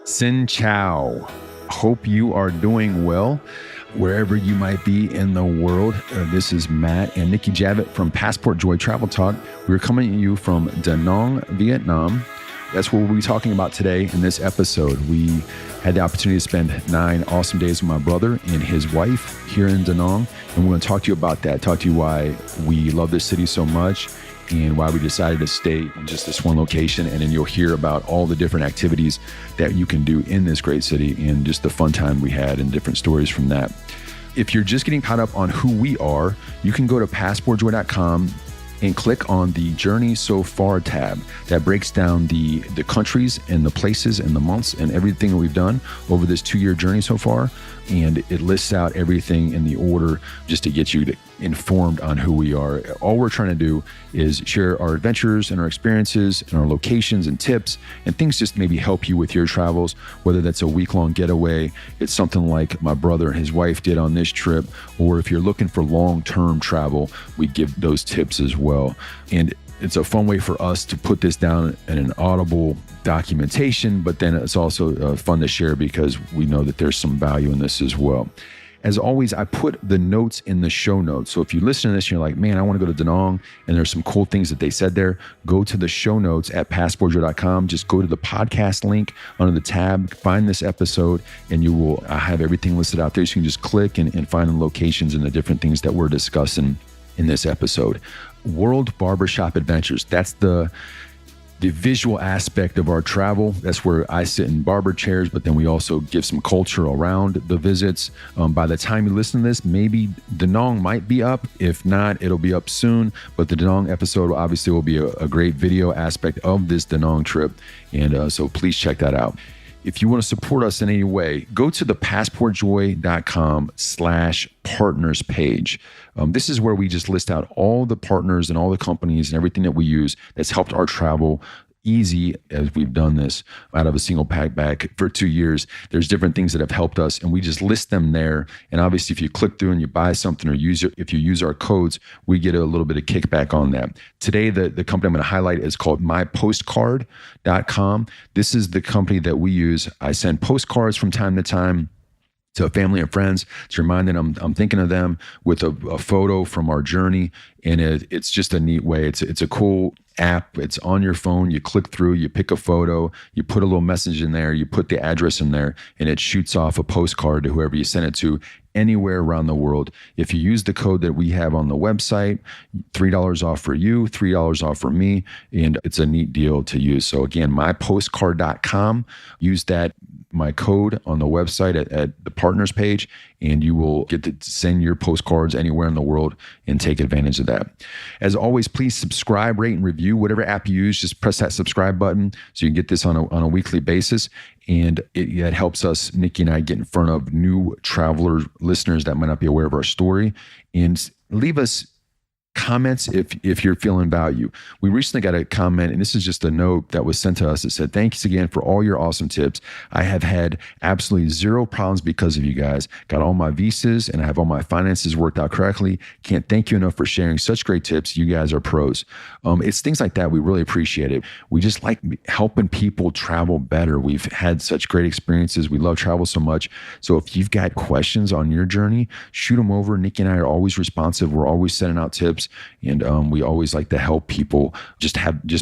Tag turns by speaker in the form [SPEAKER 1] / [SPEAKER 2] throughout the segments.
[SPEAKER 1] Xin Chao. Hope you are doing well wherever you might be in the world. This is Matt and Nikki Javitt from Passport Joy Travel Talk. We're coming to you from Da Nang, Vietnam. That's what we'll be talking about today in this episode. We had the opportunity to spend 9 awesome days with my brother and his wife here in Da Nang. And we're going to talk to you about that, talk to you why we love this city so much and why we decided to stay in just this one location. And then you'll hear about all the different activities that you can do in this great city and just the fun time we had and different stories from that. If you're just getting caught up on who we are, you can go to passportjoy.com and click on the Journey So Far tab that breaks down the countries and the places and the months and everything that we've done over this 2-year journey so far. And it lists out everything in the order just to get you informed on who we are. All we're trying to do is share our adventures and our experiences and our locations and tips and things just maybe help you with your travels, whether that's a week-long getaway, it's something like my brother and his wife did on this trip, or if you're looking for long-term travel, we give those tips as well. And it's a fun way for us to put this down in an audible documentation, but then it's also fun to share because we know that there's some value in this as well. As always, I put the notes in the show notes. So if you listen to this and you're like, man, I want to go to Da Nang and there's some cool things that they said there, go to the show notes at passportjoy.com. Just go to the podcast link under the tab, find this episode, and you will have everything listed out there. So you can just click and find the locations and the different things that we're discussing in this episode. World Barbershop Adventures. That's the visual aspect of our travel. That's where I sit in barber chairs, but then we also give some culture around the visits. By the time you listen to this, maybe Da Nang might be up. If not, it'll be up soon. But the Da Nang episode obviously will be a great video aspect of this Da Nang trip. And so please check that out. If you want to support us in any way, go to the passportjoy.com/partners page. This is where we just list out all the partners and all the companies and everything that we use that's helped our travel easy as we've done this out of a single pack bag for 2 years. There's different things that have helped us and we just list them there. And obviously if you click through and you buy something or if you use our codes, we get a little bit of kickback on that. Today, the company I'm going to highlight is called mypostcard.com. This is the company that we use. I send postcards from time to time to family and friends to remind them I'm thinking of them with a photo from our journey. And it's just a neat way. It's a cool app. It's on your phone. You click through, you pick a photo, you put a little message in there, you put the address in there, and it shoots off a postcard to whoever you send it to anywhere around the world. If you use the code that we have on the website, $3 off for you, $3 off for me, and it's a neat deal to use. So again, mypostcard.com, use my code on the website at the partners page, and you will get to send your postcards anywhere in the world and take advantage of that. As always, please subscribe, rate, and review. Whatever app you use, just press that subscribe button so you can get this on a weekly basis. And it helps us, Nikki and I, get in front of new traveler listeners that might not be aware of our story. And leave us comments if you're feeling value. We recently got a comment, and this is just a note that was sent to us that said, thanks again for all your awesome tips. I have had absolutely zero problems because of you guys. Got all my visas and I have all my finances worked out correctly. Can't thank you enough for sharing such great tips. You guys are pros. It's things like that. We really appreciate it. We just like helping people travel better. We've had such great experiences. We love travel so much. So if you've got questions on your journey, shoot them over. Nikki and I are always responsive. We're always sending out tips. And we always like to help people just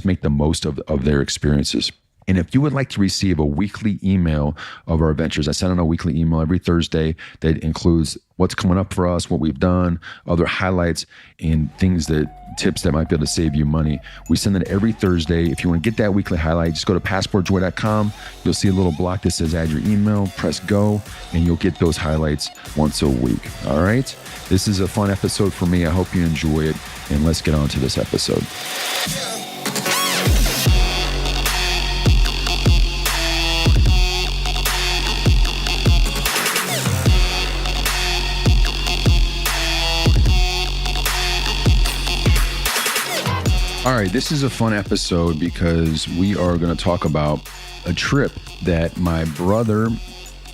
[SPEAKER 1] make the most of their experiences. And if you would like to receive a weekly email of our adventures, I send out a weekly email every Thursday that includes what's coming up for us, what we've done, other highlights, and tips that might be able to save you money. We send it every Thursday. If you want to get that weekly highlight, just go to passportjoy.com. You'll see a little block that says add your email, press go, and you'll get those highlights once a week. All right? This is a fun episode for me. I hope you enjoy it, and let's get on to this episode. All right, this is a fun episode because we are going to talk about a trip that my brother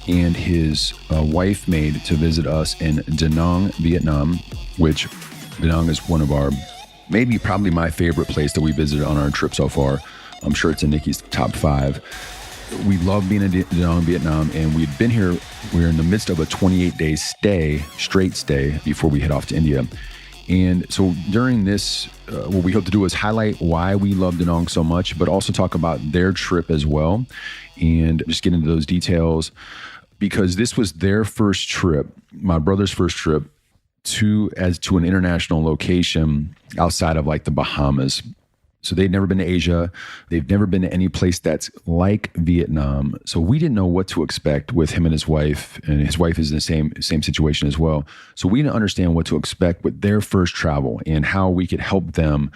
[SPEAKER 1] and his wife made to visit us in Da Nang, Vietnam, which Da Nang is one of our, probably my favorite place that we visited on our trip so far. I'm sure it's in Nikki's top 5. we love being in Da Nang, Vietnam, and we'd been here. We were in the midst of a 28-day straight stay, before we head off to India. And so during this, what we hope to do is highlight why we love Da Nang so much, but also talk about their trip as well, and just get into those details, because this was their first trip, my brother's first trip, to an international location outside of like the Bahamas. So they'd never been to Asia. They've never been to any place that's like Vietnam. So we didn't know what to expect with him and his wife is in the same situation as well. So we didn't understand what to expect with their first travel and how we could help them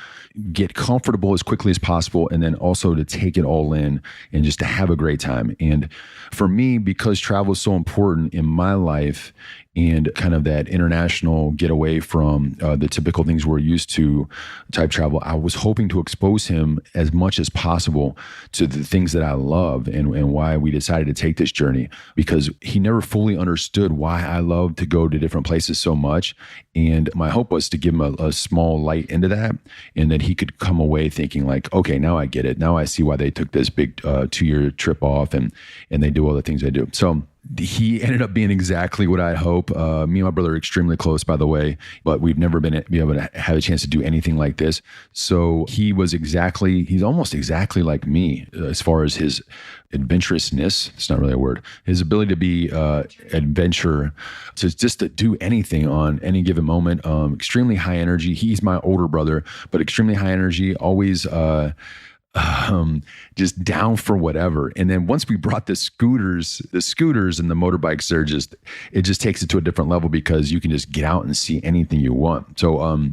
[SPEAKER 1] get comfortable as quickly as possible, and then also to take it all in and just to have a great time. And for me, because travel is so important in my life, and kind of that international get away from the typical things we're used to type travel, I was hoping to expose him as much as possible to the things that I love, and why we decided to take this journey, because he never fully understood why I love to go to different places so much. And my hope was to give him a small light into that, and that he could come away thinking like, okay, now I get it. Now I see why they took this big 2-year trip off, and they do all the things they do. So he ended up being exactly what I hope. Me and my brother are extremely close, by the way, but we've never been able to have a chance to do anything like this. So he's almost exactly like me as far as his adventurousness. It's not really a word. His ability to be adventure, to do anything on any given moment. Extremely high energy. He's my older brother, but extremely high energy. Always just down for whatever. And then once we brought the scooters and the motorbikes, it just takes it to a different level, because you can just get out and see anything you want. So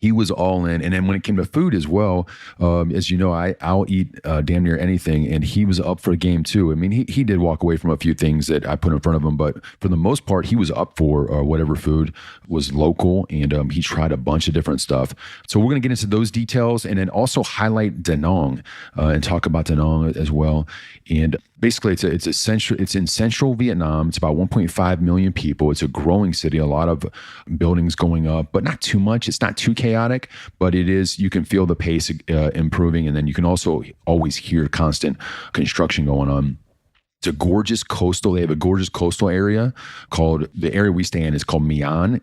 [SPEAKER 1] he was all in. And then when it came to food as well, as you know, I'll eat damn near anything, and he was up for the game too. I mean, he did walk away from a few things that I put in front of him, but for the most part, he was up for whatever food was local, and he tried a bunch of different stuff. So we're going to get into those details, and then also highlight Da Nang and talk about Da Nang as well. And basically, it's in central Vietnam. It's about 1.5 million people. It's a growing city, a lot of buildings going up, but not too much. It's not too chaotic, but it is, you can feel the pace improving, and then you can also always hear constant construction going on. It's a gorgeous coastal. They have a gorgeous coastal area the area we stay in is called Hoi An.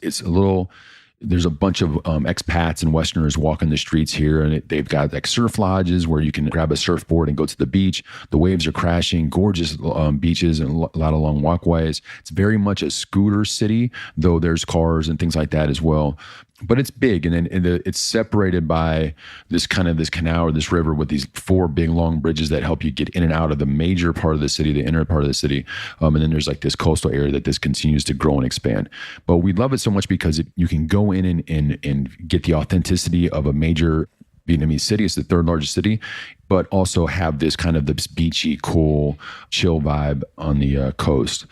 [SPEAKER 1] There's a bunch of expats and Westerners walking the streets here, and they've got like surf lodges where you can grab a surfboard and go to the beach. The waves are crashing, gorgeous beaches, and a lot of long walkways. It's very much a scooter city, though there's cars and things like that as well. But it's big, and then it's separated by this canal or this river with these 4 big long bridges that help you get in and out of the major part of the city, the inner part of the city. And then there's like this coastal area that this continues to grow and expand. But we love it so much because you can go in and get the authenticity of a major Vietnamese city. It's the 3rd largest city, but also have this beachy, cool, chill vibe on the coast.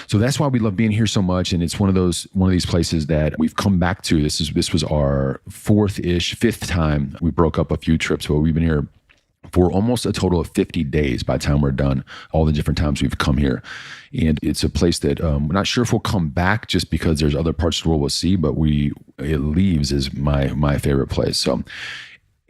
[SPEAKER 1] So that's why we love being here so much. And it's one of these places that we've come back to. This was our 5th time. We broke up a few trips, but we've been here for almost a total of 50 days by the time we're done, all the different times we've come here. And it's a place that we're not sure if we'll come back, just because there's other parts of the world we'll see, but it leaves is my favorite place. So,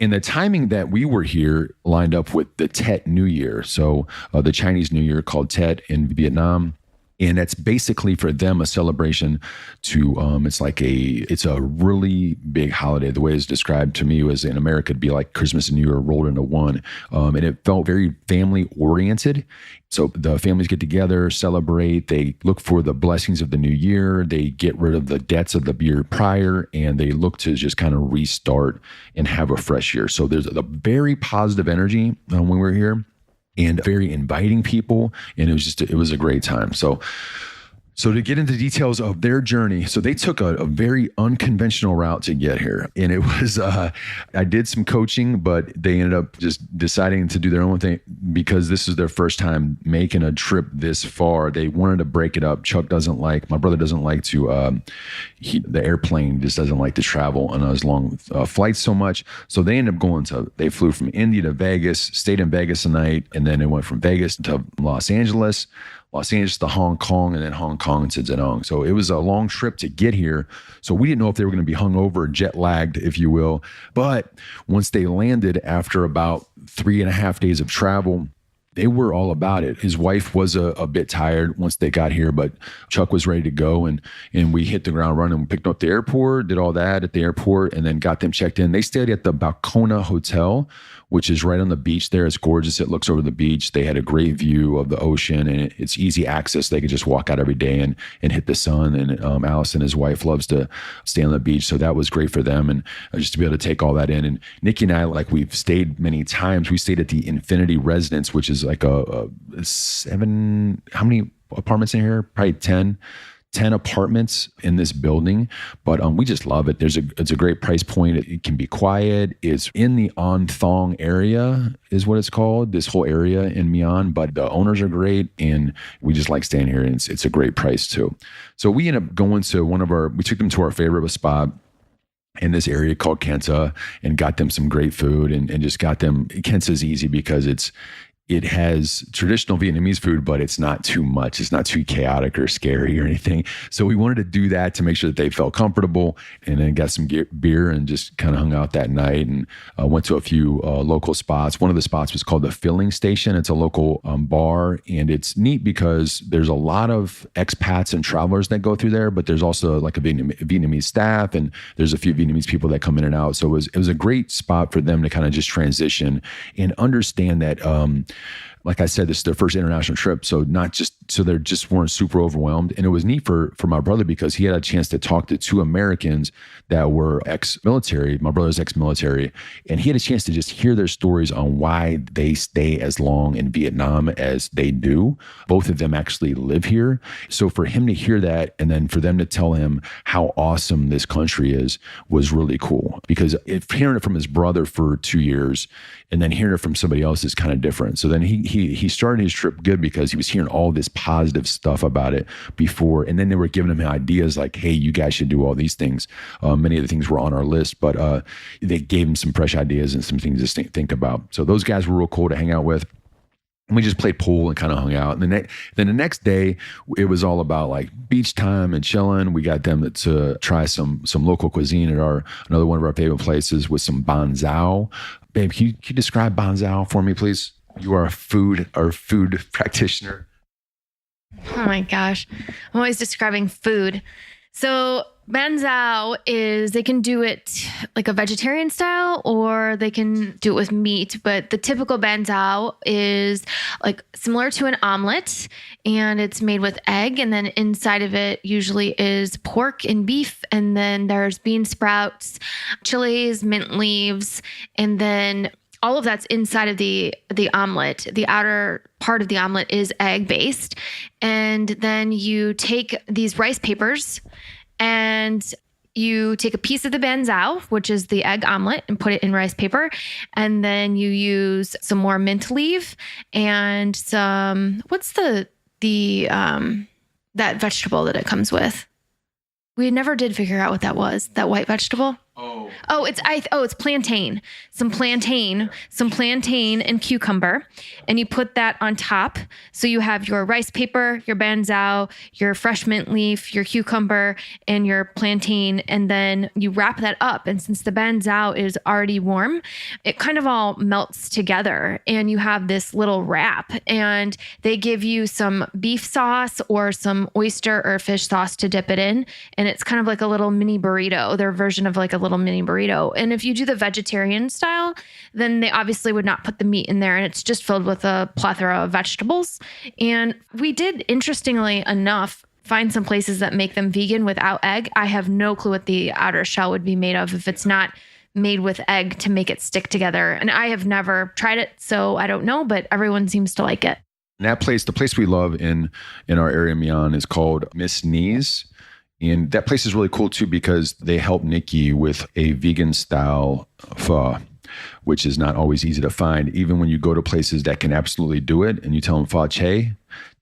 [SPEAKER 1] and the timing that we were here lined up with the Tet New Year. So the Chinese New Year called Tet in Vietnam. And that's basically for them a celebration to, it's a really big holiday. The way it's described to me was in America, it'd be like Christmas and New Year rolled into one. And it felt very family oriented. So the families get together, celebrate, they look for the blessings of the new year, they get rid of the debts of the year prior, and they look to just kind of restart and have a fresh year. So there's a very positive energy when we're here, and very inviting people. And it was a great time. So to get into details of their journey, so they took a very unconventional route to get here. And it was, I did some coaching, but they ended up just deciding to do their own thing because this is their first time making a trip this far. They wanted to break it up. My brother doesn't like to, the airplane just doesn't like to travel on those long flights so much. So they ended up they flew from India to Vegas, stayed in Vegas a night, and then they went from Vegas to Los Angeles to Hong Kong, and then Hong Kong to Da Nang. So it was a long trip to get here. So we didn't know if they were going to be hungover, jet lagged, if you will. But once they landed after about 3.5 days of travel, They were all about it. His wife was a bit tired once they got here, but Chuck was ready to go. And we hit the ground running. We picked up the airport, did all that at the airport, and then got them checked in. They stayed at the Balcona Hotel, which is right on the beach there. It's gorgeous. It looks over the beach. They had a great view of the ocean, and it's easy access. They could just walk out every day and hit the sun. And Allison, his wife, loves to stay on the beach. So that was great for them. And just to be able to take all that in. And Nikki and I, like we've stayed many times, we stayed at the Infinity Residence, which is like a 7, how many apartments in here? Probably 10 apartments in this building, but we just love it. It's a great price point. It can be quiet. It's in the On Thong area is what it's called, this whole area in Mian, but the owners are great and we just like staying here, and it's a great price too. So we ended up going to we took them to our favorite spot in this area called Kenta and got them some great food and just got them. Kenta's easy because it has traditional Vietnamese food, but it's not too much. It's not too chaotic or scary or anything. So we wanted to do that to make sure that they felt comfortable, and then got some beer and just kind of hung out that night and went to a few local spots. One of the spots was called the Filling Station. It's a local bar, and it's neat because there's a lot of expats and travelers that go through there, but there's also like a Vietnamese staff, and there's a few Vietnamese people that come in and out. So it was a great spot for them to kind of just transition and understand that like I said, this is their first international trip. So they just weren't super overwhelmed. And it was neat for my brother because he had a chance to talk to 2 Americans that were ex-military. My brother's ex-military. And he had a chance to just hear their stories on why they stay as long in Vietnam as they do. Both of them actually live here. So for him to hear that, and then for them to tell him how awesome this country is, was really cool. Because hearing it from his brother for 2 years and then hearing it from somebody else is kind of different. So then he started his trip good because he was hearing all this positive stuff about it before. And then they were giving him ideas like, hey, you guys should do all these things. Many of the things were on our list, but they gave him some fresh ideas and some things to think about. So those guys were real cool to hang out with. And we just played pool and kind of hung out. And then the next day, it was all about like beach time and chilling. We got them to try some local cuisine at another one of our favorite places with some banzao. Babe, can you describe banzao for me, please? You are a food practitioner.
[SPEAKER 2] Oh my gosh. I'm always describing food. So banzao is, they can do it like a vegetarian style or they can do it with meat. But the typical banzao is like similar to an omelet, and it's made with egg. And then inside of it usually is pork and beef. And then there's bean sprouts, chilies, mint leaves, and then all of that's inside of the omelet. The outer part of the omelet is egg based. And then you take these rice papers and you take a piece of the banzao, which is the egg omelet, and put it in rice paper. And then you use some more mint leaf and some, what's that vegetable that it comes with? We never did figure out what that was, that white vegetable. It's plantain. Some plantain and cucumber, and you put that on top. So you have your rice paper, your banzao, your fresh mint leaf, your cucumber, and your plantain, and then you wrap that up. And since the banzao is already warm, it kind of all melts together, and you have this little wrap. And they give you some beef sauce or some oyster or fish sauce to dip it in, and it's kind of like a little mini burrito. Their version of like a little mini burrito. And if you do the vegetarian style, then they obviously would not put the meat in there, and it's just filled with a plethora of vegetables. And we did, interestingly enough, find some places that make them vegan without egg. I have no clue what the outer shell would be made of if it's not made with egg to make it stick together. And I have never tried it, so I don't know, but everyone seems to like it.
[SPEAKER 1] And that place, the place we love in our area, Mian, is called Miss Knees. And that place is really cool too because they help Nikki with a vegan style pho, which is not always easy to find. Even when you go to places that can absolutely do it and you tell them pho che,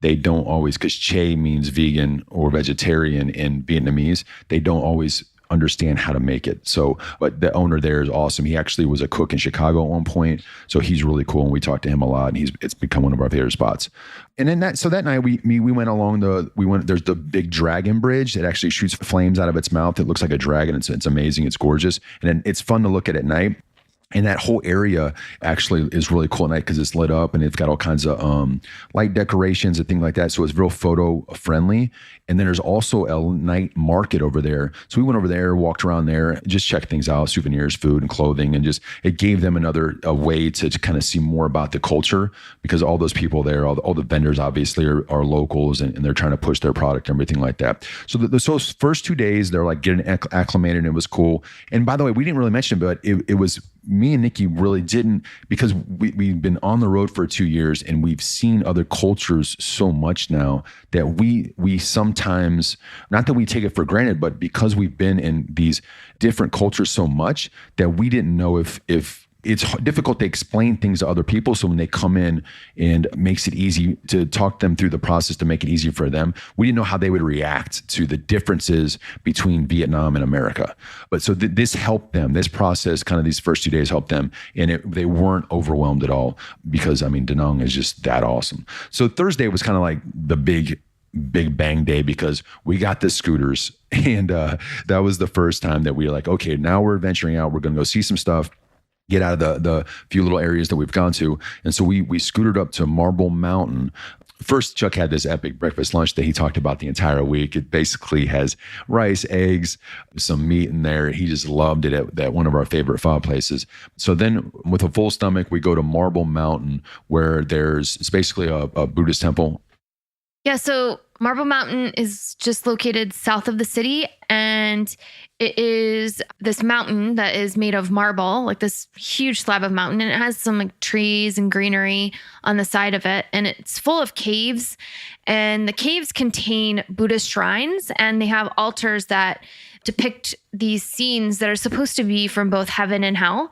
[SPEAKER 1] they don't always, because che means vegan or vegetarian in Vietnamese, they don't always understand how to make it. So, but the owner there is awesome. He actually was a cook in Chicago at one point. So he's really cool. And we talked to him a lot, and it's become one of our favorite spots. And then that night we went along there's the big dragon bridge that actually shoots flames out of its mouth. It looks like a dragon. It's amazing. It's gorgeous. And then it's fun to look at night. And that whole area actually is really cool at night because it's lit up and it's got all kinds of light decorations and things like that. So it's real photo friendly. And then there's also a night market over there. So we went over there, walked around there, just checked things out, souvenirs, food and clothing. And just, it gave them a way to kind of see more about the culture because all those people there, all the vendors obviously are locals and they're trying to push their product and everything like that. So those first 2 days, they're like getting acclimated and it was cool. And by the way, we didn't really mention it, but it was me and Nikki really didn't, because we've been on the road for 2 years and we've seen other cultures so much now that we sometimes, not that we take it for granted, but because we've been in these different cultures so much that we didn't know if it's difficult to explain things to other people. So when they come in and makes it easy to talk them through the process to make it easy for them, we didn't know how they would react to the differences between Vietnam and America. But so this helped them. This process, kind of these first 2 days helped them. And they weren't overwhelmed at all because, I mean, Da Nang is just that awesome. So Thursday was kind of like the big bang day because we got the scooters. And that was the first time that we were like, okay, now we're venturing out. We're going to go see some stuff, get out of the few little areas that we've gone to. And so we scootered up to Marble Mountain. First, Chuck had this epic breakfast lunch that he talked about the entire week. It basically has rice, eggs, some meat in there. He just loved it at one of our favorite pho places. So then with a full stomach, we go to Marble Mountain where it's basically a Buddhist temple.
[SPEAKER 2] Yeah, so Marble Mountain is just located south of the city, and it is this mountain that is made of marble, like this huge slab of mountain, and it has some like trees and greenery on the side of it, and it's full of caves, and the caves contain Buddhist shrines, and they have altars that depict these scenes that are supposed to be from both heaven and hell.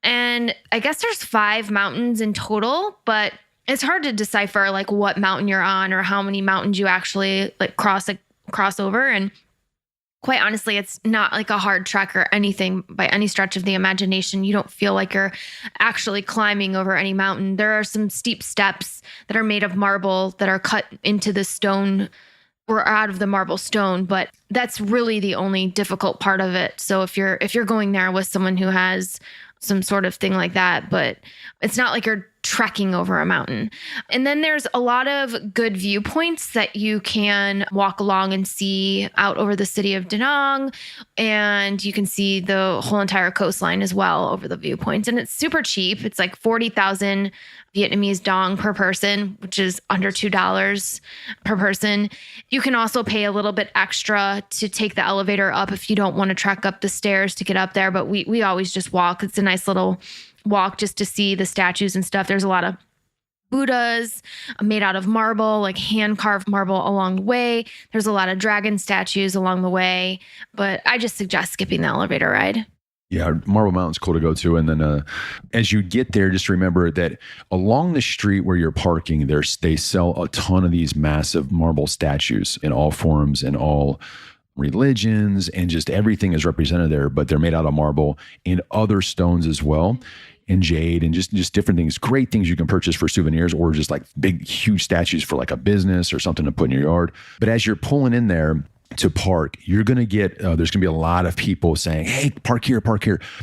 [SPEAKER 2] And I guess there's 5 mountains in total, but it's hard to decipher like what mountain you're on or how many mountains you actually like cross over. And quite honestly, it's not like a hard trek or anything by any stretch of the imagination. You don't feel like you're actually climbing over any mountain. There are some steep steps that are made of marble that are cut into the stone or out of the marble stone, but that's really the only difficult part of it. So if you're going there with someone who has some sort of thing like that, but it's not like you're trekking over a mountain. And then there's a lot of good viewpoints that you can walk along and see out over the city of Da Nang. And you can see the whole entire coastline as well over the viewpoints. And it's super cheap. It's like 40,000 Vietnamese dong per person, which is under $2 per person. You can also pay a little bit extra to take the elevator up if you don't want to trek up the stairs to get up there. But we always just walk. It's a nice little walk just to see the statues and stuff. There's a lot of Buddhas made out of marble, like hand-carved marble along the way. There's a lot of dragon statues along the way, but I just suggest skipping the elevator ride.
[SPEAKER 1] Yeah, Marble Mountain's cool to go to. And then as you get there, just remember that along the street where you're parking, they sell a ton of these massive marble statues in all forms and all religions, and just everything is represented there, but they're made out of marble and other stones as well, and jade, and just different things, great things you can purchase for souvenirs, or just like big, huge statues for like a business or something to put in your yard. But as you're pulling in there to park, you're going to get, there's going to be a lot of people saying, hey, park here,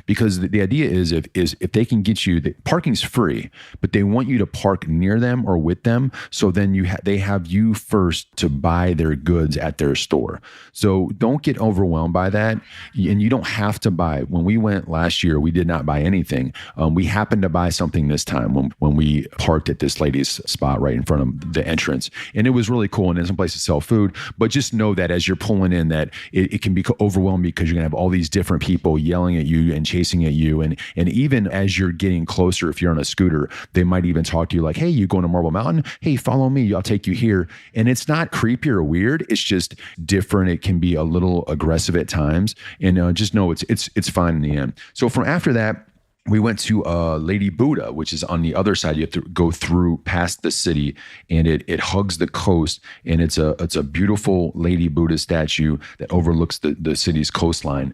[SPEAKER 1] because the idea is if they can get you, parking's free, but they want you to park near them or with them. So then they have you first to buy their goods at their store. So don't get overwhelmed by that. And you don't have to buy. When we went last year, we did not buy anything. We happened to buy something this time when we parked at this lady's spot right in front of the entrance. And it was really cool. And in some places sell food, but just know that as you're pulling in, that it can be overwhelming because you're gonna have all these different people yelling at you and chasing at you, and even as you're getting closer, if you're on a scooter, they might even talk to you like, hey, you going to Marble Mountain? Hey, follow me, I'll take you here. And it's not creepy or weird, it's just different. It can be a little aggressive at times, and just know it's fine in the end. So from after that, we went to Lady Buddha, which is on the other side. You have to go through past the city, and it hugs the coast, and it's a beautiful Lady Buddha statue that overlooks the city's coastline.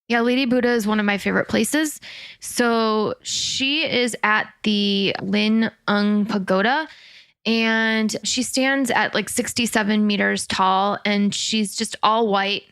[SPEAKER 2] Yeah, Lady Buddha is one of my favorite places. So she is at the Lin Ung Pagoda, and she stands at like 67 meters tall, and she's just all white.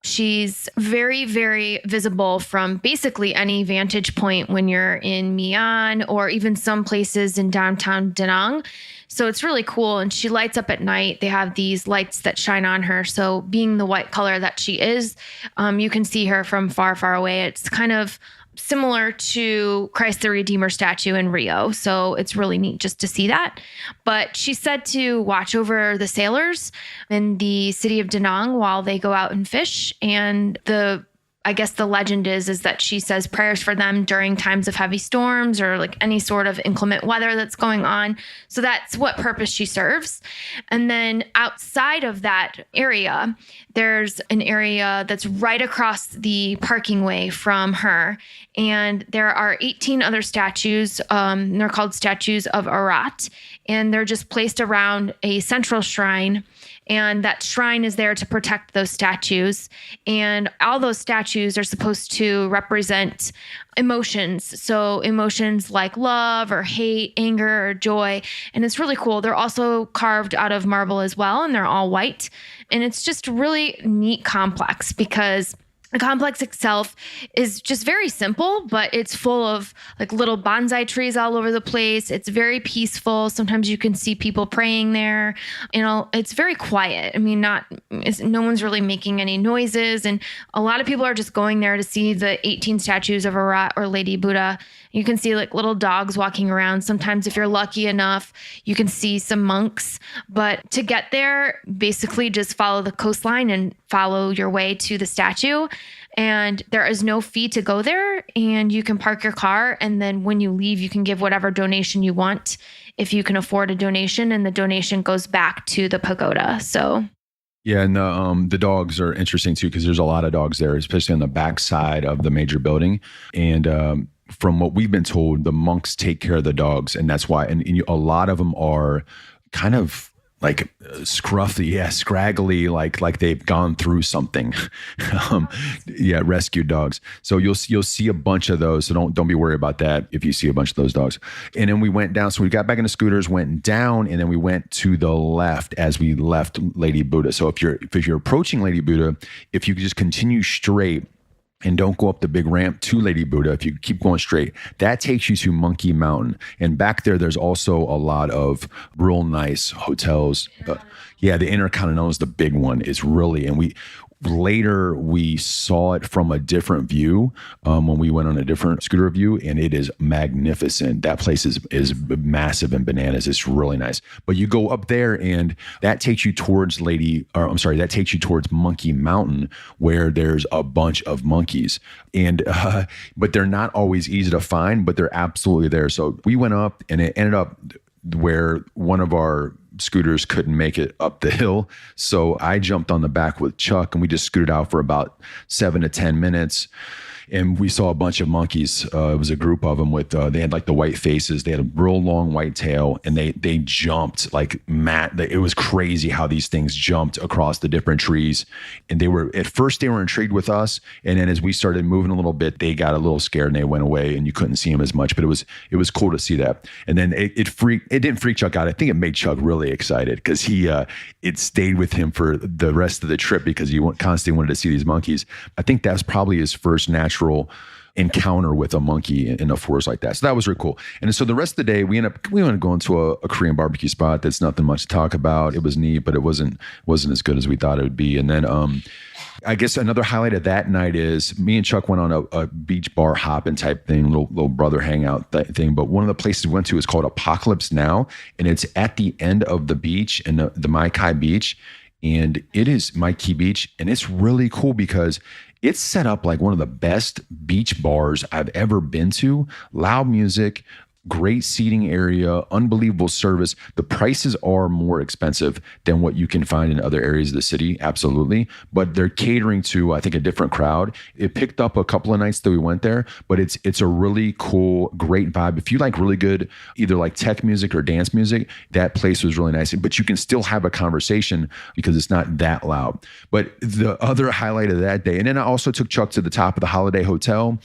[SPEAKER 2] She's very, very visible from basically any vantage point when you're in Mian or even some places in downtown Da Nang. So it's really cool. And she lights up at night. They have these lights that shine on her. So being the white color that she is, you can see her from far, far away. It's kind of similar to Christ the Redeemer statue in Rio. So it's really neat just to see that. But she's said to watch over the sailors in the city of Da Nang while they go out and fish. And I guess the legend is that she says prayers for them during times of heavy storms or like any sort of inclement weather that's going on. So that's what purpose she serves. And then outside of that area, there's an area that's right across the parking way from her. And there are 18 other statues. They're called statues of Arat. And they're just placed around a central shrine. And that shrine is there to protect those statues. And all those statues are supposed to represent emotions. So emotions like love or hate, anger or joy. And it's really cool. They're also carved out of marble as well. And they're all white. And it's just a really neat complex because the complex itself is just very simple, but it's full of like little bonsai trees all over the place. It's very peaceful. Sometimes you can see people praying there. It's very quiet. I mean, no one's really making any noises. And a lot of people are just going there to see the 18 statues of Arat or Lady Buddha. You can see like little dogs walking around. Sometimes if you're lucky enough, you can see some monks. But to get there, basically just follow the coastline and follow your way to the statue. And there is no fee to go there. And you can park your car. And then when you leave, you can give whatever donation you want if you can afford a donation. And the donation goes back to the pagoda. So
[SPEAKER 1] yeah, and the dogs are interesting too because there's a lot of dogs there, especially on the back side of the major building. And from what we've been told, the monks take care of the dogs, and that's why. And a lot of them are kind of like scruffy, scraggly, like they've gone through something. Rescued dogs. So you'll see a bunch of those. So don't be worried about that if you see a bunch of those dogs. And then we went down. So we got back in the scooters, went down, and then we went to the left as we left Lady Buddha. So if you're approaching Lady Buddha, if you could just continue straight and don't go up the big ramp to Lady Buddha, if you keep going straight, that takes you to Monkey Mountain. And back there's also a lot of real nice hotels. The Intercontinental is the big one. It's really, and we saw it from a different view when we went on a different scooter view, and it is magnificent. That place is massive and bananas. It's really nice. But you go up there, and that takes you towards Monkey Mountain, where there's a bunch of monkeys. And but they're not always easy to find, but they're absolutely there. So we went up, and it ended up where one of our scooters couldn't make it up the hill. So I jumped on the back with Chuck, and we just scooted out for about 7 to 10 minutes. And we saw a bunch of monkeys. It was a group of them they had like the white faces. They had a real long white tail, and they jumped like it was crazy how these things jumped across the different trees. And at first they were intrigued with us. And then as we started moving a little bit, they got a little scared and they went away, and you couldn't see them as much, but it was cool to see that. And then it didn't freak Chuck out. I think it made Chuck really excited because it stayed with him for the rest of the trip because he constantly wanted to see these monkeys. I think that's probably his first natural encounter with a monkey in a forest like that. So that was really cool. And so the rest of the day, we ended up going to a Korean barbecue spot that's nothing much to talk about. It was neat, but it wasn't as good as we thought it would be. And then I guess another highlight of that night is me and Chuck went on a beach bar hopping type thing, little brother hangout thing. But one of the places we went to is called Apocalypse Now, and it's at the end of the beach in the Mai Kai Beach. And it is Mai Kai Beach, and it's really cool because it's set up like one of the best beach bars I've ever been to. Loud music, great seating area, unbelievable service. The prices are more expensive than what you can find in other areas of the city, absolutely. But they're catering to, I think, a different crowd. It picked up a couple of nights that we went there, but it's a really cool, great vibe. If you like really good, either like tech music or dance music, that place was really nice. But you can still have a conversation because it's not that loud. But the other highlight of that day, and then I also took Chuck to the top of the Holiday Hotel.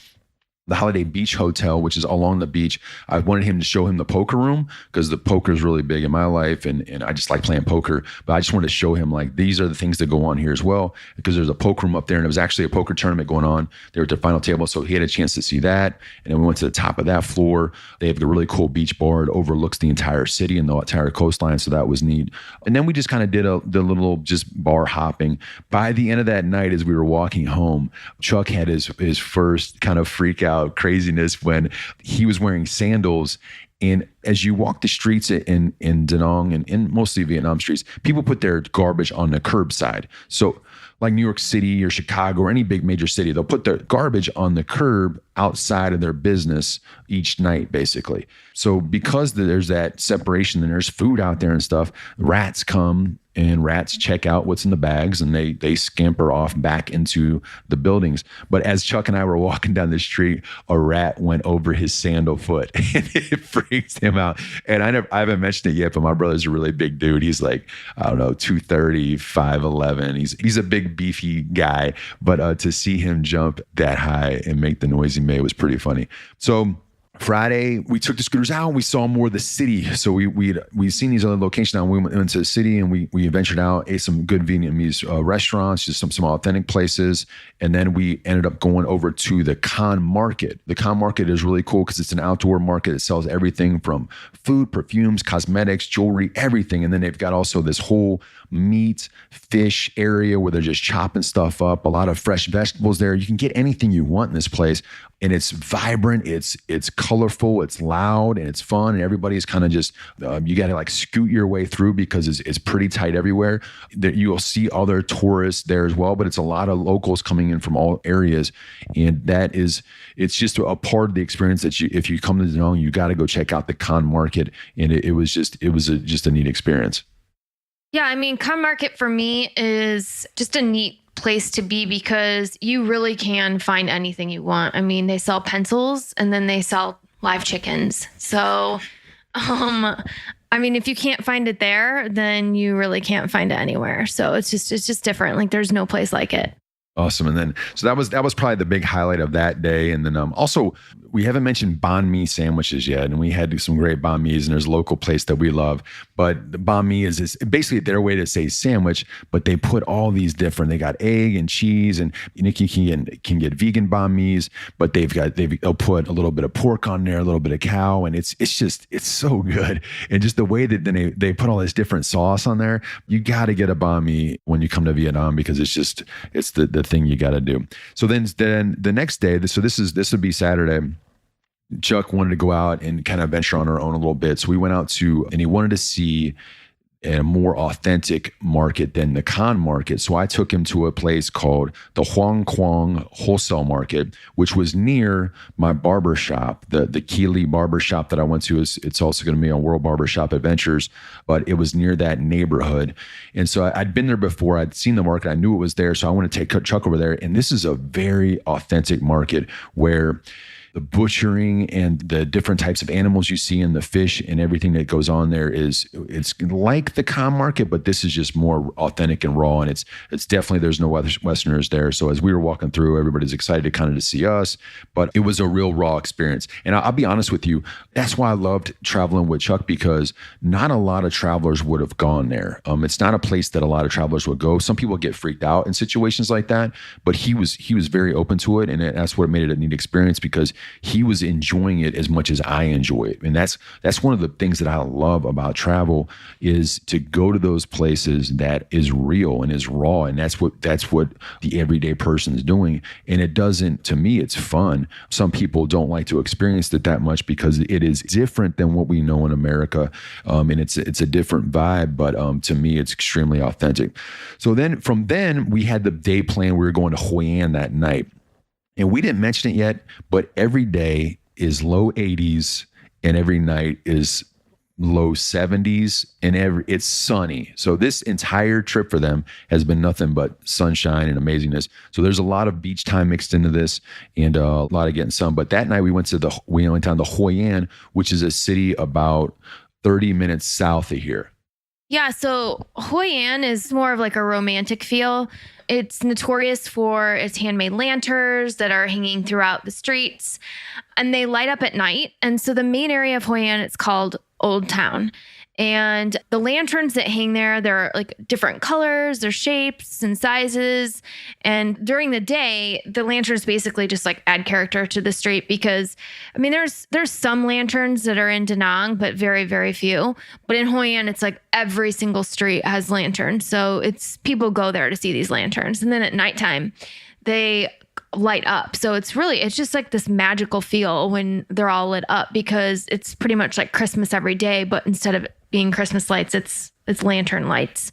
[SPEAKER 1] the Holiday Beach Hotel, which is along the beach. I wanted him to show him the poker room because the poker is really big in my life, and I just like playing poker. But I just wanted to show him like these are the things that go on here as well, because there's a poker room up there, and it was actually a poker tournament going on. They were at the final table, so he had a chance to see that. And then we went to the top of that floor. They have a really cool beach bar. It overlooks the entire city and the entire coastline, so that was neat. And then we just kind of did the little just bar hopping. By the end of that night, as we were walking home, Chuck had his first kind of freak out craziness when he was wearing sandals. And as you walk the streets in Da Nang and in mostly Vietnam streets, people put their garbage on the curbside. So like New York City or Chicago or any big major city, they'll put their garbage on the curb outside of their business each night, basically. So because there's that separation and there's food out there and stuff, rats come and rats check out what's in the bags and they scamper off back into the buildings. But as Chuck and I were walking down the street, a rat went over his sandal foot and it freaked him out. And I haven't mentioned it yet, but my brother's a really big dude. He's like, I don't know, 230, 5'11". He's a big beefy guy, but to see him jump that high and make the noise he made was pretty funny. So Friday, we took the scooters out and we saw more of the city. So we'd seen these other locations now. We went into the city and we ventured out, ate some good Vietnamese restaurants, just some authentic places. And then we ended up going over to the Con Market. The Con Market is really cool because it's an outdoor market. It sells everything from food, perfumes, cosmetics, jewelry, everything. And then they've got also this whole meat, fish area where they're just chopping stuff up, a lot of fresh vegetables there. You can get anything you want in this place. And it's vibrant, it's colorful, it's loud, and it's fun. And everybody's kind of just, you got to like scoot your way through because it's pretty tight everywhere. You'll see other tourists there as well, but it's a lot of locals coming in from all areas. And it's just a part of the experience that if you come to Da Nang, you got to go check out the Con Market. And it was just a neat experience.
[SPEAKER 2] Yeah, I mean, Con Market for me is just a neat place to be because you really can find anything you want. I mean, they sell pencils and then they sell live chickens. So, I mean, if you can't find it there, then you really can't find it anywhere. So it's just different. Like there's no place like it.
[SPEAKER 1] Awesome. And then, so that was probably the big highlight of that day. And then also, we haven't mentioned banh mi sandwiches yet. And we had some great banh mi's, and there's a local place that we love. But the banh mi is basically their way to say sandwich, but they put all these different, they got egg and cheese, and Nikki can get vegan banh mi's, but they'll put a little bit of pork on there, a little bit of cow. And it's so good. And just the way that then they put all this different sauce on there, you got to get a banh mi when you come to Vietnam because it's the thing you got to do. So then the next day, this would be Saturday. Chuck wanted to go out and kind of venture on our own a little bit. So we went out and he wanted to see a more authentic market than the Con Market. So I took him to a place called the Kwong Wholesale Market, which was near my barber shop, the Keeley barber shop that I went to. It's also going to be on World Barbershop Adventures, but it was near that neighborhood. And so I'd been there before. I'd seen the market. I knew it was there. So I wanted to take Chuck over there. And this is a very authentic market where the butchering and the different types of animals you see and the fish and everything that goes on there it's like the Con Market, but this is just more authentic and raw. And it's definitely, there's no Westerners there. So as we were walking through, everybody's excited to kind of to see us, but it was a real raw experience. And I'll be honest with you, that's why I loved traveling with Chuck, because not a lot of travelers would have gone there. It's not a place that a lot of travelers would go. Some people get freaked out in situations like that, but he was very open to it. And that's what made it a neat experience, because he was enjoying it as much as I enjoy it. And that's one of the things that I love about travel, is to go to those places that is real and is raw. And that's what the everyday person is doing. And it doesn't, to me, it's fun. Some people don't like to experience it that much because it is different than what we know in America. And it's a different vibe, but to me, it's extremely authentic. So from then we had the day plan. We were going to Hoi An that night. And we didn't mention it yet, but every day is low 80s and every night is low 70s, and it's sunny. So this entire trip for them has been nothing but sunshine and amazingness. So there's a lot of beach time mixed into this and a lot of getting sun. But that night we went down to Hoi An, which is a city about 30 minutes south of here.
[SPEAKER 2] Yeah, so Hoi An is more of like a romantic feel. It's notorious for its handmade lanterns that are hanging throughout the streets, and they light up at night. And so the main area of Hoi An, it's called Old Town. And the lanterns that hang there, they're like different colors, they're shapes and sizes. And during the day, the lanterns basically just like add character to the street because, I mean, there's some lanterns that are in Da Nang, but very, very few. But in Hoi An, it's like every single street has lanterns. So it's people go there to see these lanterns. And then at nighttime, they light up. So it's just like this magical feel when they're all lit up because it's pretty much like Christmas every day, but instead of being Christmas lights, it's lantern lights.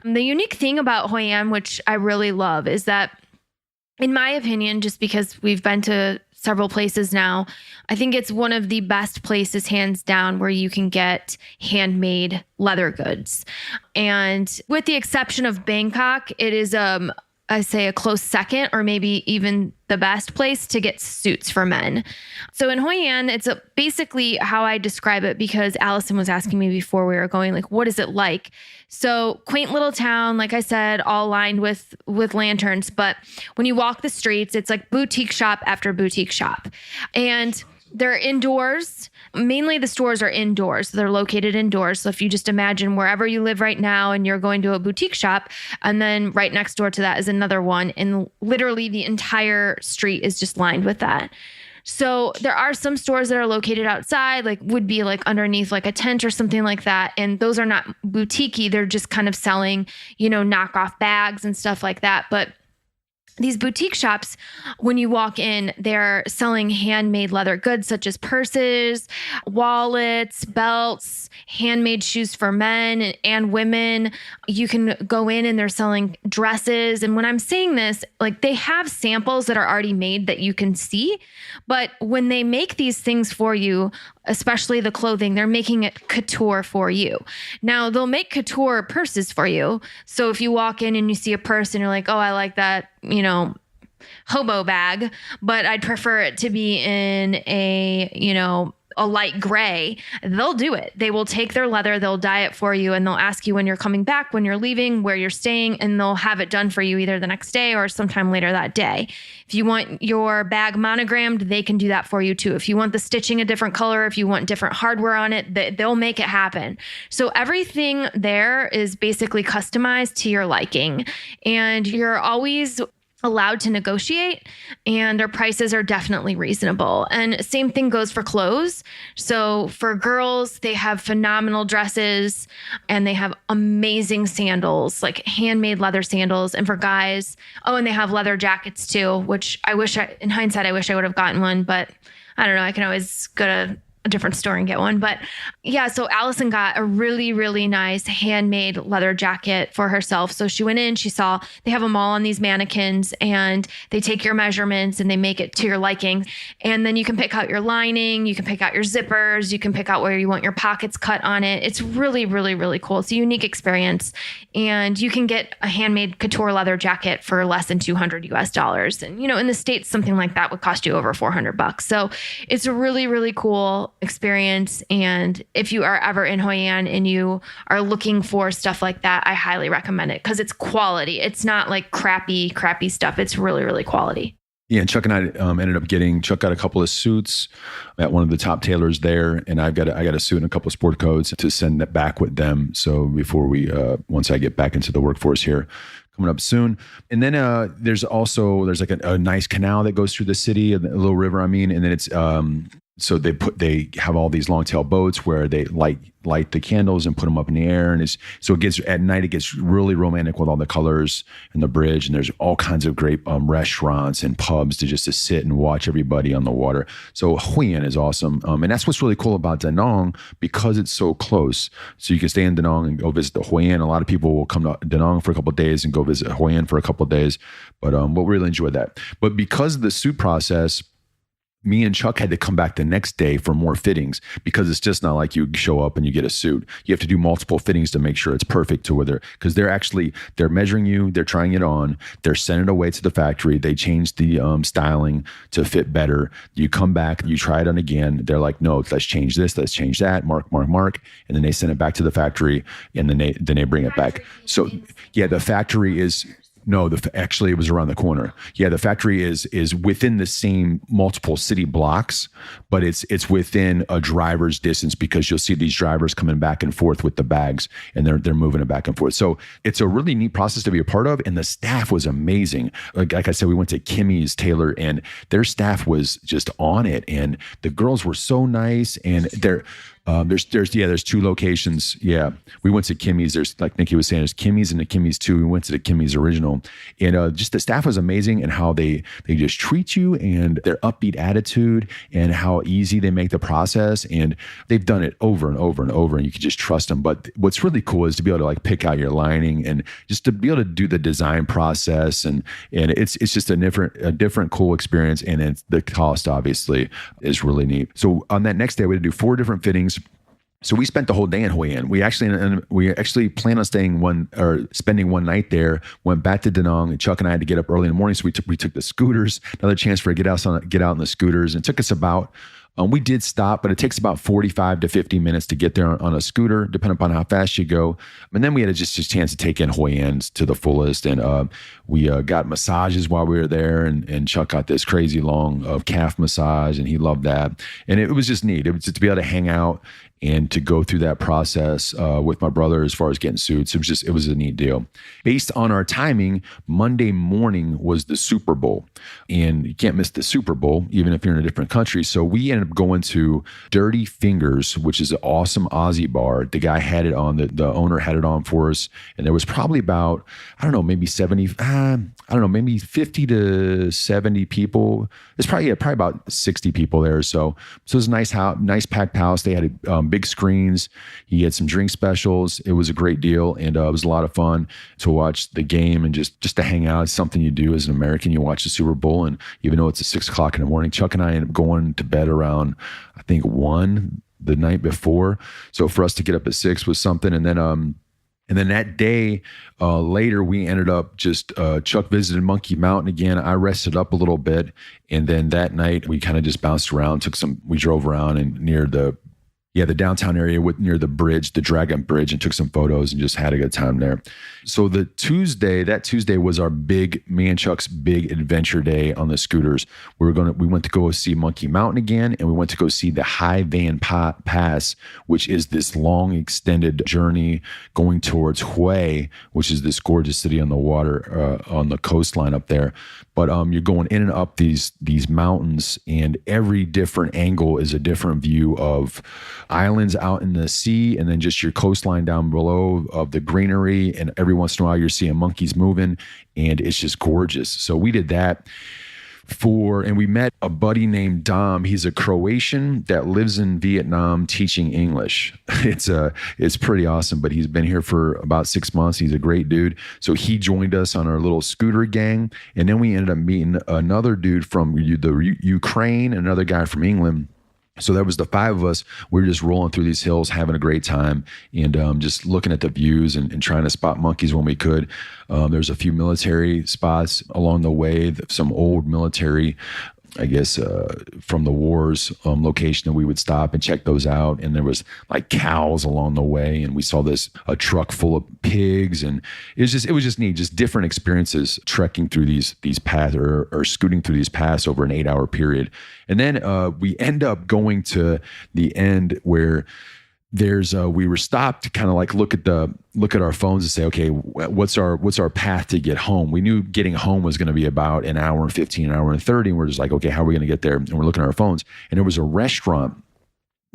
[SPEAKER 2] The unique thing about Hoi An, which I really love, is that in my opinion, just because we've been to several places now, I think it's one of the best places, hands down, where you can get handmade leather goods. And with the exception of Bangkok, it is I say a close second or maybe even the best place to get suits for men. So in Hoi An, it's basically how I describe it because Allison was asking me before we were going, like, what is it like? So quaint little town, like I said, all lined with lanterns. But when you walk the streets, it's like boutique shop after boutique shop. And they're indoors. Mainly the stores are indoors. They're located indoors. So if you just imagine wherever you live right now and you're going to a boutique shop, and then right next door to that is another one. And literally the entire street is just lined with that. So there are some stores that are located outside, like would be like underneath like a tent or something like that. And those are not boutique-y. They're just kind of selling, knockoff bags and stuff like that. But these boutique shops, when you walk in, they're selling handmade leather goods such as purses, wallets, belts, handmade shoes for men and women. You can go in and they're selling dresses. And when I'm saying this, like they have samples that are already made that you can see. But when they make these things for you, especially the clothing, they're making it couture for you. Now, they'll make couture purses for you. So if you walk in and you see a purse and you're like, oh, I like that, hobo bag, but I'd prefer it to be in a light gray, they'll do it. They will take their leather, they'll dye it for you, and they'll ask you when you're coming back, when you're leaving, where you're staying, and they'll have it done for you either the next day or sometime later that day. If you want your bag monogrammed, they can do that for you too. If you want the stitching a different color, if you want different hardware on it, they'll make it happen. So everything there is basically customized to your liking, and you're always allowed to negotiate, and their prices are definitely reasonable. And same thing goes for clothes. So for girls, they have phenomenal dresses and they have amazing sandals, like handmade leather sandals. And for guys, and they have leather jackets too, which in hindsight, I wish I would have gotten one, but I don't know. I can always go to a different store and get one. But yeah, so Allison got a really, really nice handmade leather jacket for herself. So she went in, she saw they have them all on these mannequins, and they take your measurements and they make it to your liking. And then you can pick out your lining, you can pick out your zippers, you can pick out where you want your pockets cut on it. It's really, really, really cool. It's a unique experience. And you can get a handmade couture leather jacket for less than $200 US. And, in the States, something like that would cost you over $400. So it's a really, really cool experience. And if you are ever in Hoi An and you are looking for stuff like that, I highly recommend it because it's quality. It's not like crappy stuff. It's really, really quality.
[SPEAKER 1] Yeah, and Chuck and I ended up Chuck got a couple of suits at one of the top tailors there, and I got a suit and a couple of sport coats to send that back with them. So before once I get back into the workforce here, coming up soon. And then there's like a nice canal that goes through the city, a little river, and then it's so they have all these long tail boats where they light the candles and put them up in the air, and at night it gets really romantic with all the colors and the bridge, and there's all kinds of great restaurants and pubs to sit and watch everybody on the water. So Hoi An is awesome, and that's what's really cool about Da Nang because it's so close. So you can stay in Da Nang and go visit the Hoi An. A lot of people will come to Da Nang for a couple of days and go visit Hoi An for a couple of days, but we'll really enjoy that. But because of the suit process, me and Chuck had to come back the next day for more fittings because it's just not like you show up and you get a suit. You have to do multiple fittings to make sure it's perfect to whether, because they're measuring you, they're trying it on, they're sending it away to the factory. They change the styling to fit better. You come back, you try it on again. They're like, no, let's change this, let's change that, mark. And then they send it back to the factory and then they bring it back. So yeah, the factory is, no, actually it was around the corner. Yeah, the factory is within the same multiple city blocks, but it's within a driver's distance because you'll see these drivers coming back and forth with the bags and they're moving it back and forth. So it's a really neat process to be a part of, and the staff was amazing. Like I said, we went to Kimmy's Taylor and their staff was just on it, and the girls were so nice, and there's two locations. Yeah, we went to Kimmy's. There's, like Nikki was saying, there's Kimmy's and the Kimmy's 2. We went to the Kimmy's original, and just the staff was amazing, and how they just treat you, and their upbeat attitude, and how easy they make the process. And they've done it over and over and over, and you can just trust them. But what's really cool is to be able to like pick out your lining and just to be able to do the design process, and it's just a different cool experience. And then the cost obviously is really neat. So on that next day, we had to do 4 different fittings. So we spent the whole day in Hoi An. We actually planned on spending one night there. Went back to Da Nang, and Chuck and I had to get up early in the morning, so we took the scooters. Another chance for get out on the scooters, and it took us about. We did stop, but it takes about 45 to 50 minutes to get there on a scooter, depending upon how fast you go. And then we had just a chance to take in Hoi An to the fullest. And we got massages while we were there. And Chuck got this crazy long calf massage, and he loved that. And it was just neat. It was just to be able to hang out and to go through that process with my brother as far as getting suits. It was a neat deal. Based on our timing, Monday morning was the Super Bowl. And you can't miss the Super Bowl, even if you're in a different country. So we ended up going to Dirty Fingers, which is an awesome Aussie bar. The guy had it on, the owner had it on for us. And there was probably about, maybe 50 to 70 people. It's probably about 60 people there. So it was a nice packed house. They had big screens. He had some drink specials. It was a great deal, and it was a lot of fun to watch the game and just to hang out. It's something you do as an American. You watch the Super Bowl, and even though it's at 6 o'clock in the morning, Chuck and I ended up going to bed around, I think, 1 the night before. So for us to get up at 6 was something. And then that day, later, we ended up Chuck visited Monkey Mountain again. I rested up a little bit. And then that night, we kind of just bounced around, we drove around and near the downtown area near the bridge, the Dragon Bridge, and took some photos and just had a good time there. So that Tuesday was our me and Chuck's big adventure day on the scooters. We went to go see Monkey Mountain again, and we went to go see the High Van Pass, which is this long extended journey going towards Hue, which is this gorgeous city on the water, on the coastline up there. But you're going in and up these mountains, and every different angle is a different view of islands out in the sea, and then just your coastline down below of the greenery. And every once in a while, you're seeing monkeys moving, and it's just gorgeous. So we did that. And we met a buddy named Dom. He's a Croatian that lives in Vietnam teaching English. It's pretty awesome, but he's been here for about 6 months. He's a great dude. So he joined us on our little scooter gang. And then we ended up meeting another dude from the Ukraine, another guy from England. So that was the 5 of us. We were just rolling through these hills, having a great time, and just looking at the views and trying to spot monkeys when we could. There's a few military spots along the way, some old military, I guess, from the wars location that we would stop and check those out. And there was like cows along the way, and we saw a truck full of pigs, and it was just neat, just different experiences trekking through these paths or scooting through these paths over an 8-hour period. And then we end up going to the end where we were stopped to kind of like look at our phones and say, okay, what's our path to get home? We knew getting home was going to be about an hour and 15, an hour and 30. And we're just like, okay, how are we going to get there? And we're looking at our phones, and there was a restaurant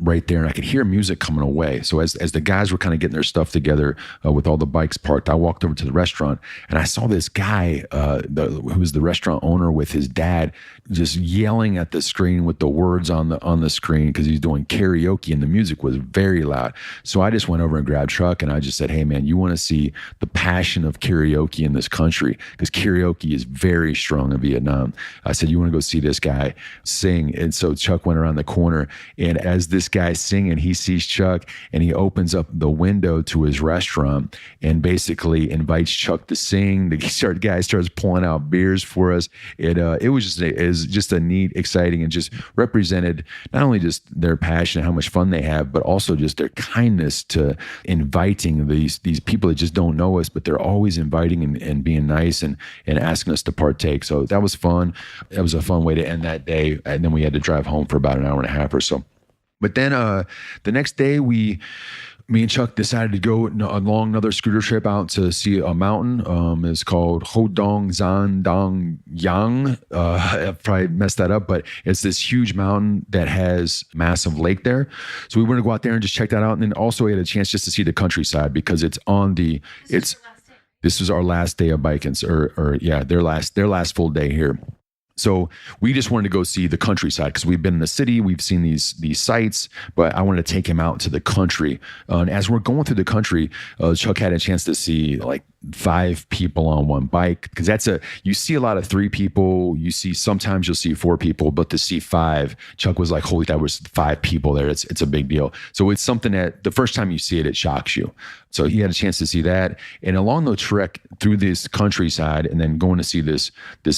[SPEAKER 1] right there, and I could hear music coming away. So as the guys were kind of getting their stuff together with all the bikes parked, I walked over to the restaurant and I saw this guy who was the restaurant owner with his dad just yelling at the screen with the words on the screen because he's doing karaoke and the music was very loud. So I just went over and grabbed Chuck and I just said, hey man, you want to see the passion of karaoke in this country? Because karaoke is very strong in Vietnam. I said, you want to go see this guy sing? And so Chuck went around the corner, and as this guy's singing, he sees Chuck and he opens up the window to his restaurant and basically invites Chuck to sing. The guy starts pulling out beers for us. It was just a neat, exciting, and just represented not only just their passion and how much fun they have, but also just their kindness to inviting these people that just don't know us, but they're always inviting and being nice and asking us to partake. So that was fun. That was a fun way to end that day. And then we had to drive home for about an hour and a half or so. But then the next day, me and Chuck decided to go along another scooter trip out to see a mountain. It's called Ho Dong Zan Dong Yang. I probably messed that up, but it's this huge mountain that has massive lake there. So we wanted to go out there and just check that out. And then also we had a chance just to see the countryside because it's on the, this was our last day of biking, their last full day here. So we just wanted to go see the countryside because we've been in the city, we've seen these sites, but I wanted to take him out to the country. And as we're going through the country, Chuck had a chance to see like 5 people on one bike, because you see a lot of 3 people, sometimes you'll see 4 people, but to see 5, Chuck was like, holy, that was 5 people there. It's a big deal. So it's something that the first time you see it, it shocks you. So he had a chance to see that. And along the trek through this countryside and then going to see this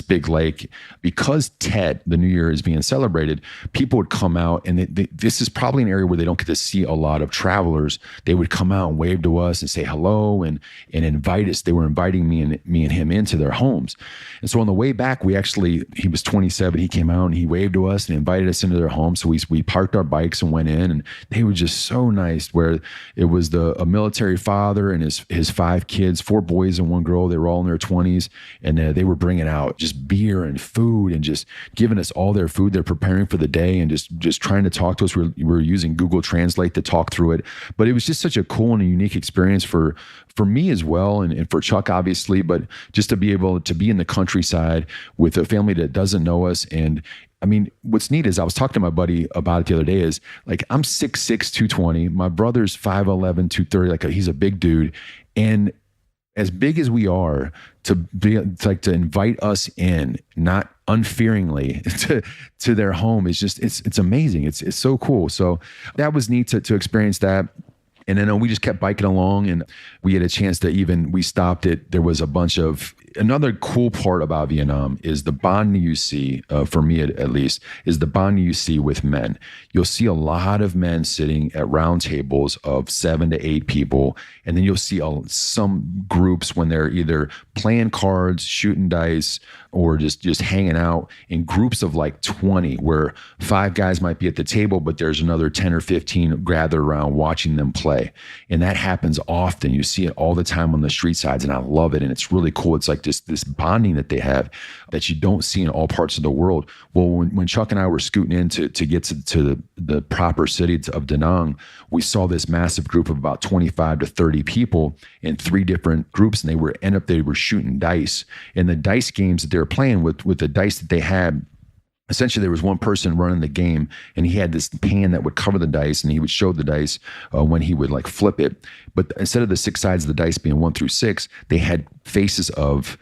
[SPEAKER 1] big lake, because Tet, the New Year, is being celebrated, people would come out, and this is probably an area where they don't get to see a lot of travelers. They would come out and wave to us and say hello and invite us. They were inviting me and him into their homes. And so on the way back, he was 27. He came out and he waved to us and invited us into their home. So we parked our bikes and went in, and they were just so nice, where it was a military father and his 5 kids, 4 boys and 1 girl. They were all in their 20s, and they were bringing out just beer and food and just giving us all their food they're preparing for the day, and just trying to talk to us. We were using Google Translate to talk through it. But it was just such a cool and a unique experience for me as well, and for Chuck, obviously, but just to be able to be in the countryside with a family that doesn't know us. And I mean, what's neat is I was talking to my buddy about it the other day, is like, I'm 6'6", 220. My brother's 5'11", 230. Like he's a big dude. And as big as we are, to invite us in, not unfearingly, to their home is just, it's amazing. It's so cool. So that was neat to experience that. And then we just kept biking along, and we had a chance to we stopped it. There was another cool part about Vietnam is the bonding you see, for me at least, is the bonding you see with men. You'll see a lot of men sitting at round tables of 7 to 8 people. And then you'll see some groups when they're either playing cards, shooting dice, or just hanging out in groups of like 20, where 5 guys might be at the table, but there's another 10 or 15 gathered around watching them play. And that happens often. You see it all the time on the street sides, and I love it. And it's really cool. It's like this bonding that they have that you don't see in all parts of the world. Well, when Chuck and I were scooting in to get to the proper city of Da Nang, we saw this massive group of about 25 to 30 people in 3 different groups, and they were shooting dice. And the dice games that they were playing with the dice that they had, essentially there was one person running the game, and he had this pan that would cover the dice, and he would show the dice when he would like flip it. But instead of the 6 sides of the dice being 1 through 6, they had faces of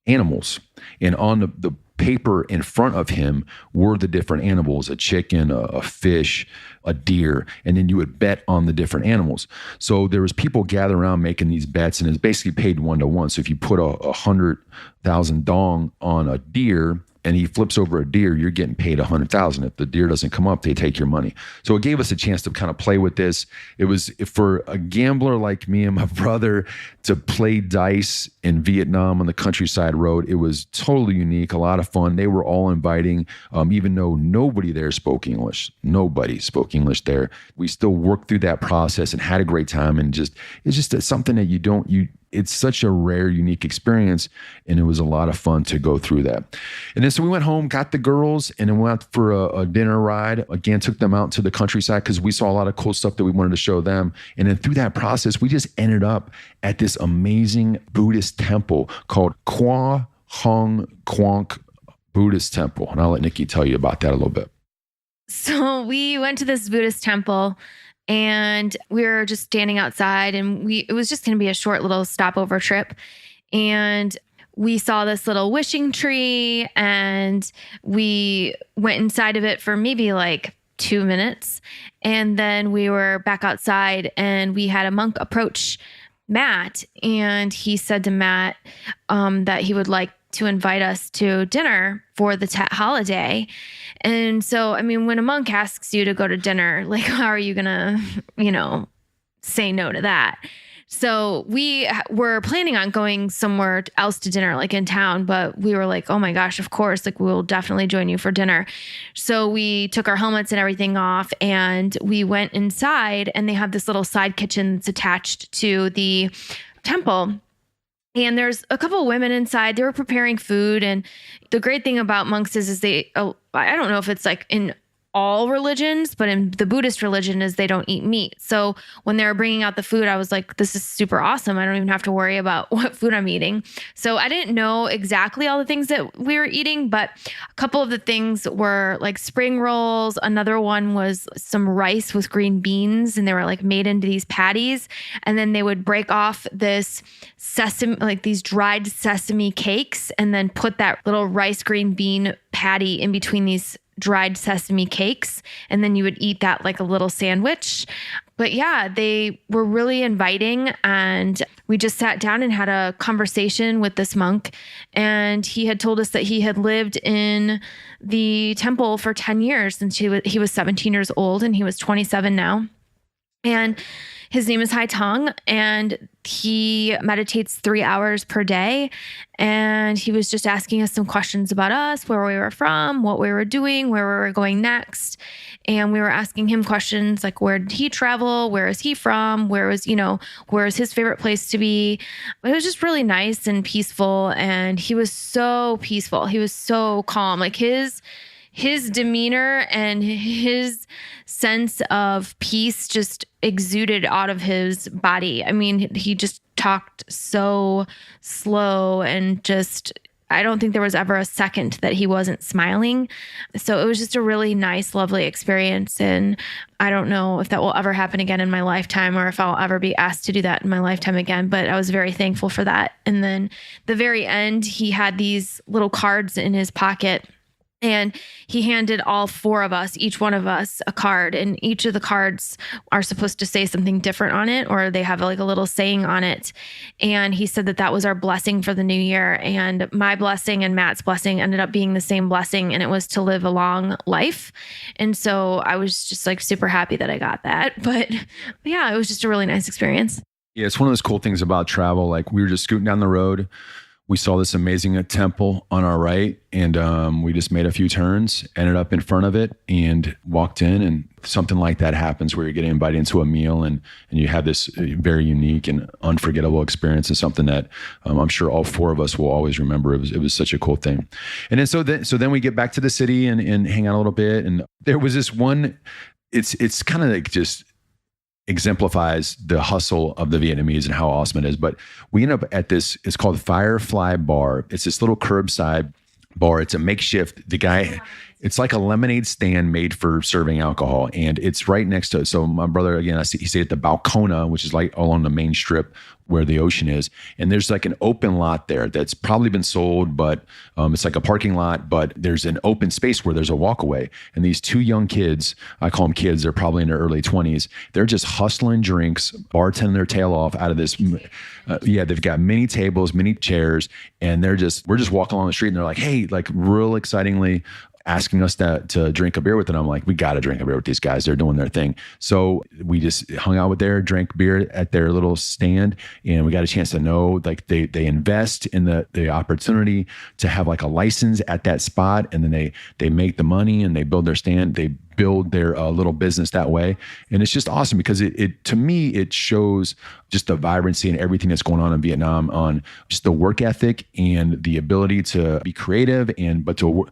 [SPEAKER 1] animals. And on the paper in front of him were the different animals: a chicken, a fish, a deer, and then you would bet on the different animals. So there was people gathered around making these bets, and it's basically paid 1 to 1. So if you put 100,000 dong on a deer, and he flips over a deer, you're getting paid 100,000. If the deer doesn't come up, they take your money. So it gave us a chance to kind of play with this. It was, for a gambler like me and my brother, to play dice in Vietnam on the countryside road, it was totally unique, a lot of fun. They were all inviting, even though nobody there spoke English. Nobody spoke English there. We still worked through that process and had a great time. And it's just something that it's such a rare, unique experience. And it was a lot of fun to go through that. And then so we went home, got the girls, and then went out for a dinner ride. Again, took them out to the countryside because we saw a lot of cool stuff that we wanted to show them. And then through that process, we just ended up at this amazing Buddhist temple called Kwong Kwong Buddhist temple. And I'll let Nikki tell you about that a little bit.
[SPEAKER 2] So we went to this Buddhist temple and we were just standing outside, and it was just going to be a short little stopover trip. And we saw this little wishing tree, and we went inside of it for maybe like 2 minutes. And then we were back outside, and we had a monk approach Matt, and he said to Matt that he would like to invite us to dinner for the Tet holiday. And so, I mean, when a monk asks you to go to dinner, like, how are you going to, say no to that? So we were planning on going somewhere else to dinner, like in town, but we were like, oh my gosh, of course, like we'll definitely join you for dinner. So we took our helmets and everything off, and we went inside, and they have this little side kitchen that's attached to the temple. And there's a couple of women inside. They were preparing food. And the great thing about monks is I don't know if it's like in all religions, but in the Buddhist religion is they don't eat meat. So when they were bringing out the food, I was like, this is super awesome. I don't even have to worry about what food I'm eating. So I didn't know exactly all the things that we were eating, but a couple of the things were like spring rolls. Another one was some rice with green beans, and they were like made into these patties. And then they would break off this sesame, like these dried sesame cakes, and then put that little rice green bean patty in between these dried sesame cakes, and then you would eat that like a little sandwich. But yeah, they were really inviting, and we just sat down and had a conversation with this monk, and he had told us that he had lived in the temple for 10 years since he was 17 years old, and he was 27 now. And his name is Hai Tong, and he meditates 3 hours per day. And he was just asking us some questions about us, where we were from, what we were doing, where we were going next. And we were asking him questions like, where did he travel? Where is he from? Where is his favorite place to be? It was just really nice and peaceful. And he was so peaceful. He was so calm. Like his demeanor and his sense of peace just exuded out of his body. I mean, he just talked so slow, and just, I don't think there was ever a second that he wasn't smiling. So it was just a really nice, lovely experience. And I don't know if that will ever happen again in my lifetime, or if I'll ever be asked to do that in my lifetime again, but I was very thankful for that. And then the very end, he had these little cards in his pocket, and he handed all four of us, each one of us, a card. And each of the cards are supposed to say something different on it, or they have like a little saying on it. And he said that was our blessing for the new year. And my blessing and Matt's blessing ended up being the same blessing, and it was to live a long life. And so I was just like super happy that I got that. But yeah, it was just a really nice experience.
[SPEAKER 1] Yeah, it's one of those cool things about travel. Like we were just scooting down the road. We saw this amazing temple on our right, and we just made a few turns, ended up in front of it, and walked in. And something like that happens where you're getting invited into a meal, and you have this very unique and unforgettable experience, and something that I'm sure all four of us will always remember. It was such a cool thing. And then so then we get back to the city and hang out a little bit. And there was this one. It's kind of like just exemplifies the hustle of the Vietnamese and how awesome it is. But we end up at this, it's called Firefly Bar. It's this little curbside bar. It's a makeshift. It's like a lemonade stand made for serving alcohol, and it's right next to it. So my brother, again, he stayed at the Balcona, which is like along the main strip where the ocean is. And there's like an open lot there that's probably been sold, but it's like a parking lot, but there's an open space where there's a walkaway. And these two young kids, I call them kids, they're probably in their early 20s. They're just hustling drinks, bartending their tail off out of this. They've got many tables, many chairs, and we're just walking along the street, and they're like, hey, like real excitingly asking us to drink a beer with them. I'm like, we got to drink a beer with these guys. They're doing their thing. So we just hung out with drank beer at their little stand, and we got a chance to know, like they invest in the opportunity to have like a license at that spot, and then they make the money and they build their stand. They build their little business that way. And it's just awesome because it to me, it shows just the vibrancy and everything that's going on in Vietnam on just the work ethic and the ability to be creative but to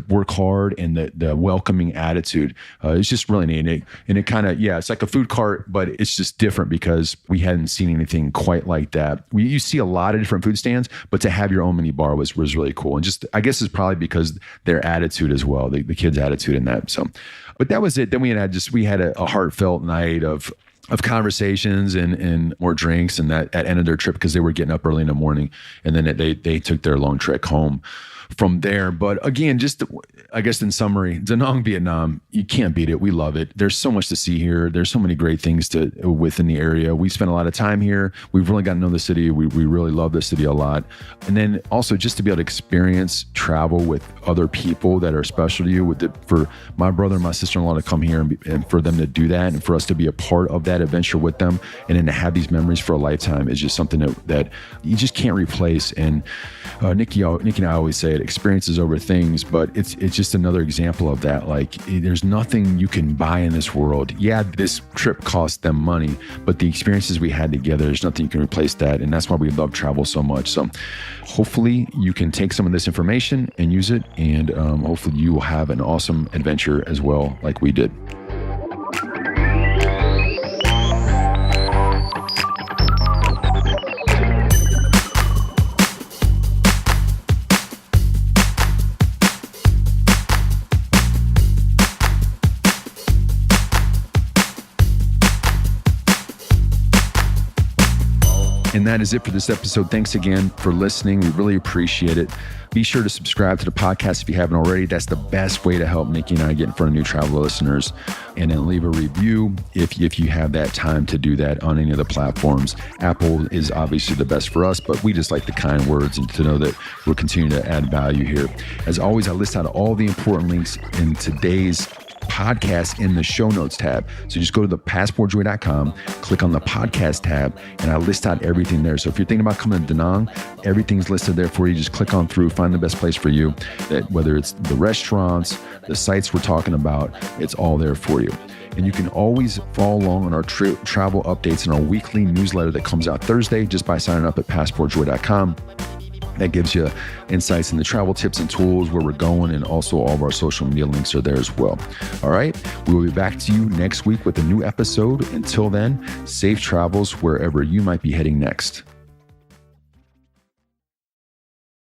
[SPEAKER 1] work hard and the welcoming attitude. It's just really neat. And it kind of, it's like a food cart, but it's just different because we hadn't seen anything quite like that. You see a lot of different food stands, but to have your own mini bar was really cool. And just, I guess it's probably because their attitude as well, the kids' attitude in that. So, but that was it. Then we had a heartfelt night of conversations and more drinks, and that ended their trip because they were getting up early in the morning, and then they took their long trek home from there. But again, just I guess in summary, Da Nang, Vietnam, you can't beat it. We love it. There's so much to see here. There's so many great things within the area. We spent a lot of time here. We've really gotten to know the city. We really love the city a lot. And then also just to be able to experience travel with other people that are special to you. For my brother and my sister-in-law to come here and for them to do that, and for us to be a part of that adventure with them, and then to have these memories for a lifetime is just something that you just can't replace. And Nikki and I always say experiences over things, but it's just another example of that. Like, there's nothing you can buy in this world. Yeah, this trip cost them money, but the experiences we had together, there's nothing you can replace that. And that's why we love travel so much. So hopefully you can take some of this information and use it, and hopefully you will have an awesome adventure as well, like we did. And that is it for this episode. Thanks again for listening. We really appreciate it. Be sure to subscribe to the podcast if you haven't already. That's the best way to help Nikki and I get in front of new travel listeners. And then leave a review if you have that time to do that on any of the platforms. Apple is obviously the best for us, but we just like the kind words and to know that we're continuing to add value here. As always, I list out all the important links in today's podcast in the show notes tab. So just go to thepassportjoy.com, click on the podcast tab, and I list out everything there. So if you're thinking about coming to Da Nang, everything's listed there for you. Just click on through, find the best place for you. That whether it's the restaurants, the sites we're talking about, it's all there for you. And you can always follow along on our travel updates in our weekly newsletter that comes out Thursday just by signing up at passportjoy.com. That gives you insights into travel tips and tools, where we're going, and also all of our social media links are there as well. All right, we will be back to you next week with a new episode. Until then, safe travels wherever you might be heading next.